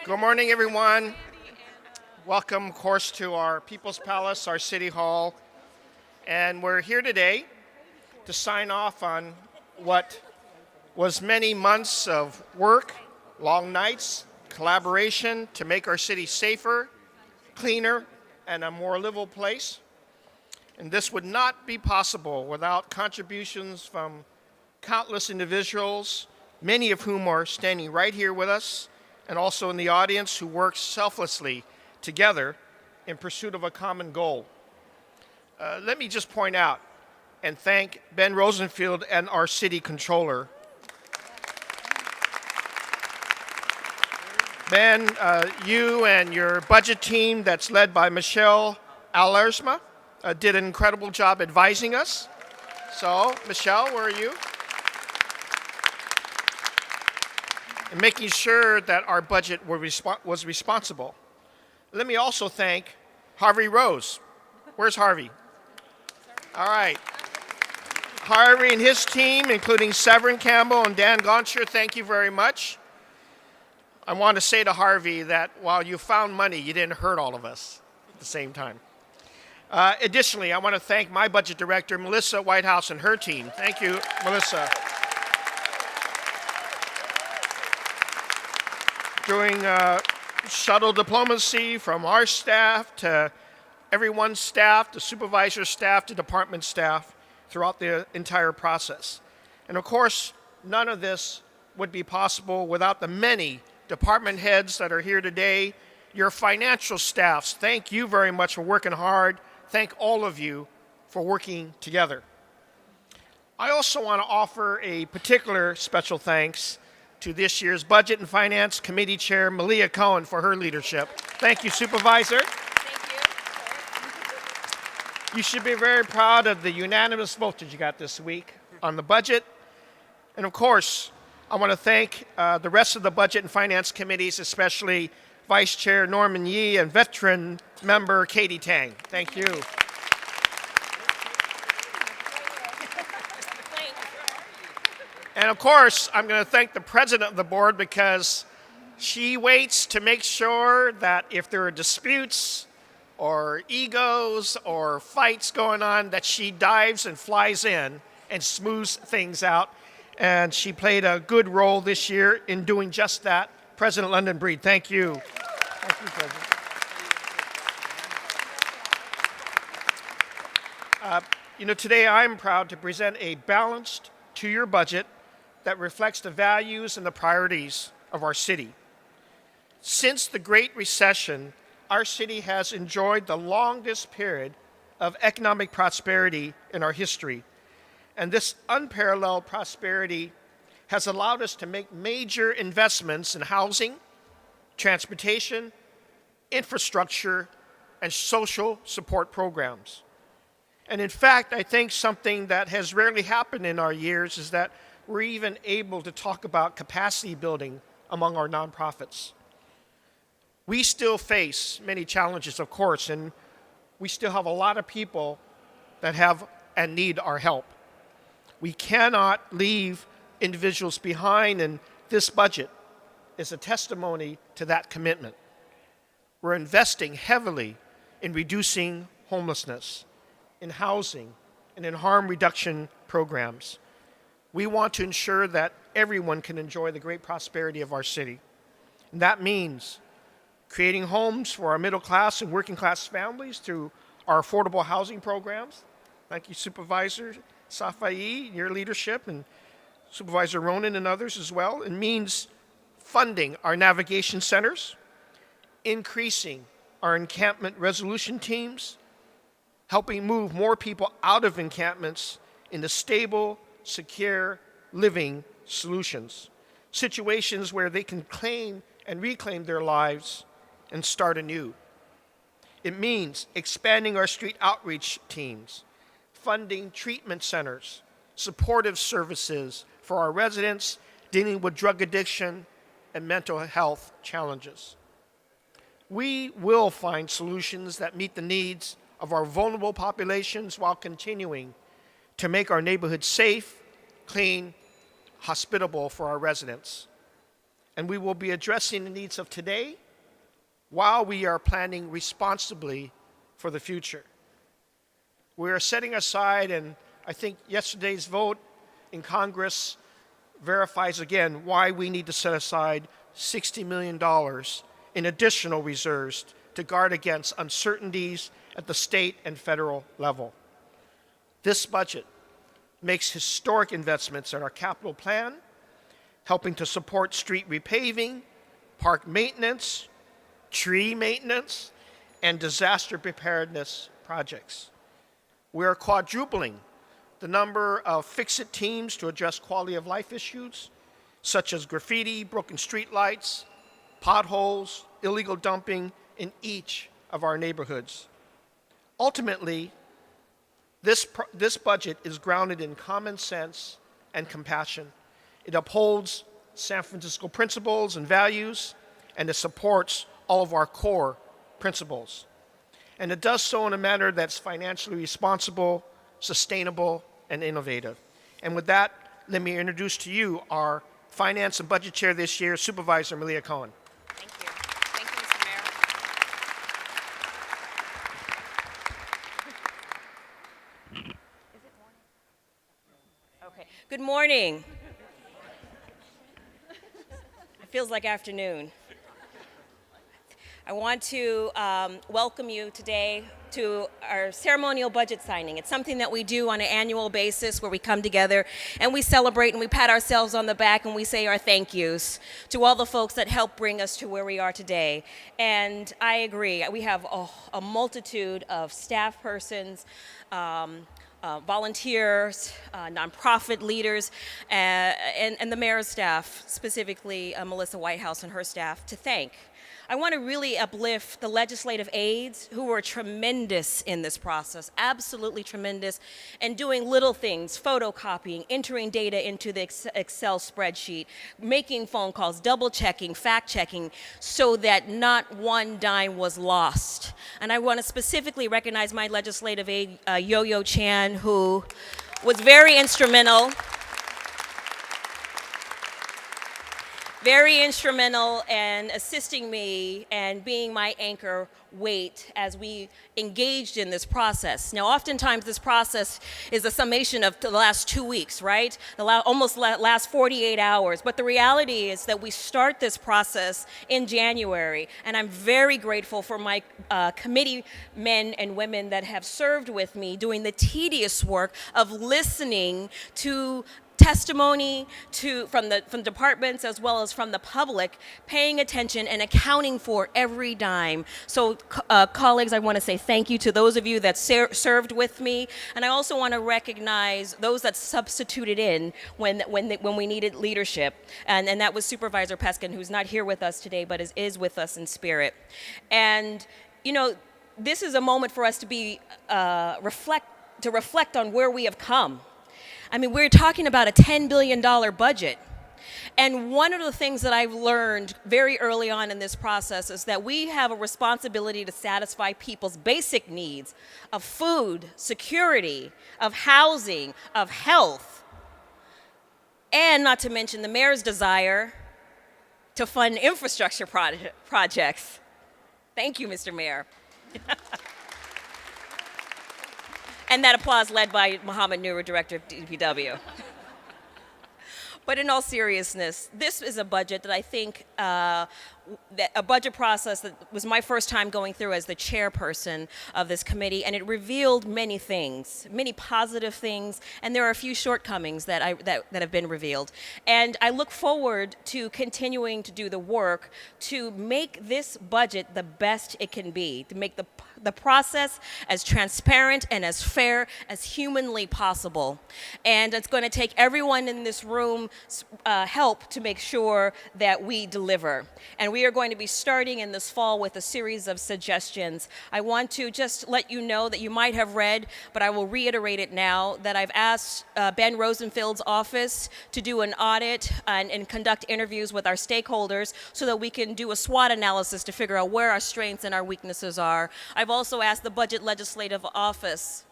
Good morning, everyone. Welcome, of course, to our People's Palace, our City Hall. And we're here today to sign off on what was many months of work, long nights, collaboration to make our city safer, cleaner, and a more livable place. And this would not be possible without contributions from countless individuals, many of whom are standing right here with us, and also in the audience who work selflessly together in pursuit of a common goal. Let me just point out and thank Ben Rosenfield and our city controller. Ben, you and your budget team that's led by Michelle Alersma did an incredible job advising us. So, Michelle, where are you? And making sure that our budget was responsible. Let me also thank Harvey Rose. Where's Harvey? All right. Harvey and his team, including Severin Campbell and Dan Goncher, thank you very much. I want to say to Harvey that while you found money, you didn't hurt all of us at the same time. Additionally, I want to thank my budget director, Melissa Whitehouse, and her team. Thank you, Melissa. Doing shuttle diplomacy from our staff to everyone's staff, to supervisor staff, to department staff throughout the entire process. And of course, none of this would be possible without the many department heads that are here today, your financial staffs. Thank you very much for working hard. Thank all of you for working together. I also want to offer a particular special thanks to this year's Budget and Finance Committee Chair, Malia Cohen, for her leadership. Thank you, Supervisor. Thank you. You should be very proud of the unanimous vote that you got this week on the budget. And of course, I want to thank the rest of the Budget and Finance Committees, especially Vice Chair Norman Yee and veteran member Katie Tang. Thank you. And of course, I'm going to thank the president of the board because she waits to make sure that if there are disputes or egos or fights going on, that she dives and flies in and smooths things out. And she played a good role this year in doing just that. President London Breed, thank you. Thank you, President. Today I'm proud to present a balanced two-year budget that reflects the values and the priorities of our city. Since the Great Recession, our city has enjoyed the longest period of economic prosperity in our history. And this unparalleled prosperity has allowed us to make major investments in housing, transportation, infrastructure, and social support programs. And in fact, I think something that has rarely happened in our years is that we're even able to talk about capacity building among our nonprofits. We still face many challenges, of course, and we still have a lot of people that have and need our help. We cannot leave individuals behind, and this budget is a testimony to that commitment. We're investing heavily in reducing homelessness, in housing, and in harm reduction programs. We want to ensure that everyone can enjoy the great prosperity of our city. And that means creating homes for our middle class and working class families through our affordable housing programs. Thank you, Supervisor Safai, your leadership, and Supervisor Ronan and others as well. It means funding our navigation centers, increasing our encampment resolution teams, helping move more people out of encampments into stable, secure living solutions, situations where they can claim and reclaim their lives and start anew. It means expanding our street outreach teams, funding treatment centers, supportive services for our residents dealing with drug addiction and mental health challenges. We will find solutions that meet the needs of our vulnerable populations while continuing to make our neighborhoods safe, clean, hospitable for our residents. and we will be addressing the needs of today while we are planning responsibly for the future. We are setting aside, and I think yesterday's vote in Congress verifies again why we need to set aside $60 million in additional reserves to guard against uncertainties at the state and federal level. This budget makes historic investments in our capital plan, helping to support street repaving, park maintenance, tree maintenance, and disaster preparedness projects. We are quadrupling the number of fix-it teams to address quality of life issues, such as graffiti, broken streetlights, potholes, illegal dumping in each of our neighborhoods. Ultimately, this budget is grounded in common sense and compassion. It upholds San Francisco principles and values, and it supports all of our core principles. And it does so in a manner that's financially responsible, sustainable, and innovative. And with that, let me introduce to you our Finance and Budget Chair this year, Supervisor Malia Cohen. Thank you. Thank you, Mr. Mayor. Is it morning? Okay. Good morning. It feels like afternoon. I want to welcome you today to our ceremonial budget signing. It's something that we do on an annual basis where we come together and we celebrate and we pat ourselves on the back and we say our thank yous to all the folks that helped bring us to where we are today. And I agree, we have a multitude of staff persons, volunteers, nonprofit leaders, and the mayor's staff, specifically Melissa Whitehouse and her staff, to thank. I want to really uplift the legislative aides who were tremendous in this process, absolutely tremendous, and doing little things, photocopying, entering data into the Excel spreadsheet, making phone calls, double-checking, fact-checking, so that not one dime was lost. And I want to specifically recognize my legislative aide, Yo-Yo Chan, who was very instrumental in assisting me and being my anchor weight as we engaged in this process. Now, oftentimes this process is a summation of the last 2 weeks, right? The last 48 hours. But the reality is that we start this process in January, and I'm very grateful for my committee men and women that have served with me doing the tedious work of listening to testimony from departments as well as from the public, paying attention and accounting for every dime. So colleagues, I want to say thank you to those of you that served with me, and I also want to recognize those that substituted in when we needed leadership, and that was Supervisor Peskin, who's not here with us today but is with us in spirit. And you know, this is a moment for us to be reflect on where we have come. I mean, we're talking about a $10 billion budget. And one of the things that I've learned very early on in this process is that we have a responsibility to satisfy people's basic needs of food, security, of housing, of health, and not to mention the mayor's desire to fund infrastructure projects. Thank you, Mr. Mayor. And that applause led by Mohammed Noor, Director of DPW. But in all seriousness, this is a budget that I think, a budget process that was my first time going through as the chairperson of this committee, and it revealed many things, many positive things, and there are a few shortcomings that have been revealed. And I look forward to continuing to do the work to make this budget the best it can be, to make the process as transparent and as fair as humanly possible. And it's going to take everyone in this room help to make sure that we deliver. And we are going to be starting in this fall with a series of suggestions. I want to just let you know that you might have read, but I will reiterate it now, that I've asked Ben Rosenfield's office to do an audit and conduct interviews with our stakeholders so that we can do a SWOT analysis to figure out where our strengths and our weaknesses are. I've also asked the Budget Legislative Office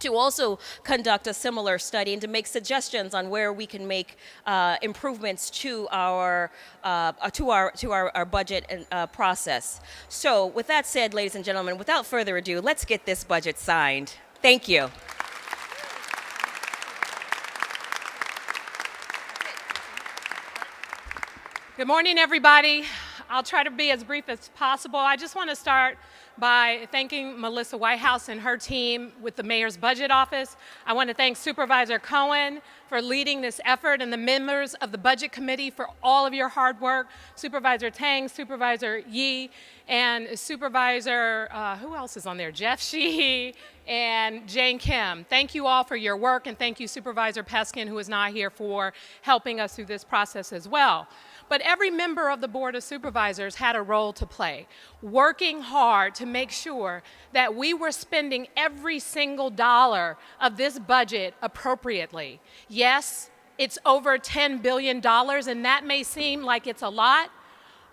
to also conduct a similar study and to make suggestions on where we can make improvements to our budget and process. So, with that said, ladies and gentlemen, without further ado, let's get this budget signed. Thank you. Good morning, everybody. I'll try to be as brief as possible. I just want to start by thanking Melissa Whitehouse and her team with the Mayor's Budget Office. I want to thank Supervisor Cohen for leading this effort and the members of the Budget Committee for all of your hard work, Supervisor Tang, Supervisor Yee, and Supervisor, who else is on there? Jeff Sheehy and Jane Kim. Thank you all for your work, and thank you Supervisor Peskin, who is not here, for helping us through this process as well. But every member of the Board of Supervisors had a role to play, working hard to make sure that we were spending every single dollar of this budget appropriately. Yes, it's over $10 billion, and that may seem like it's a lot,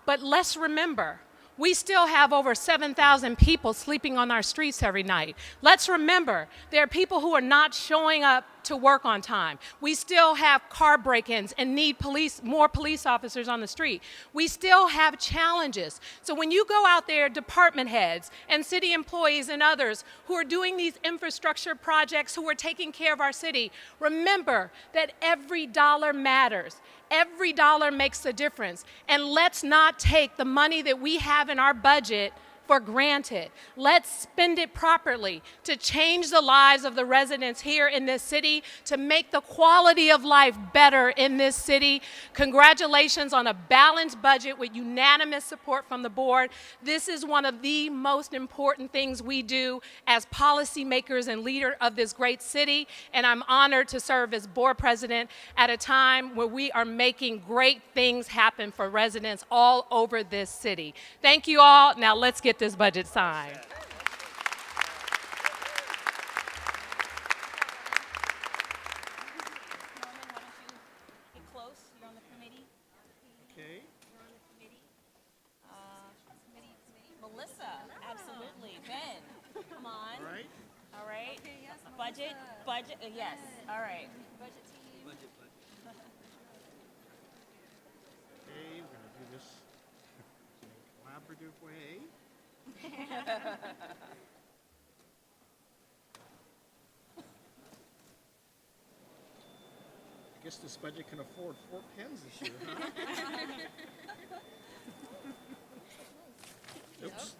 but let's remember, we still have over 7,000 people sleeping on our streets every night. Let's remember, there are people who are not showing up to work on time. We still have car break-ins and need more police officers on the street. We still have challenges. So when you go out there, department heads and city employees and others who are doing these infrastructure projects, who are taking care of our city, remember that every dollar matters. Every dollar makes a difference. And let's not take the money that we have in our budget for granted. Let's spend it properly to change the lives of the residents here in this city, to make the quality of life better in this city. Congratulations on a balanced budget with unanimous support from the board. This is one of the most important things we do as policymakers and leader of this great city, and I'm honored to serve as board president at a time where we are making great things happen for residents all over this city. Thank you all. Now let's get this budget signed. Okay. Melissa, absolutely. Ben, come on. All right. All right. Okay, yes, Budget, yes. All right. Budget team. Okay, we're going to do this in a collaborative way. I guess this budget can afford 4 pens this year, huh? Oops.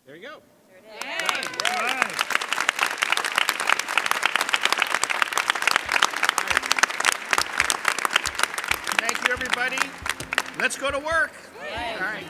There you go. There it is. All right. Thank you, everybody. Let's go to work. All right.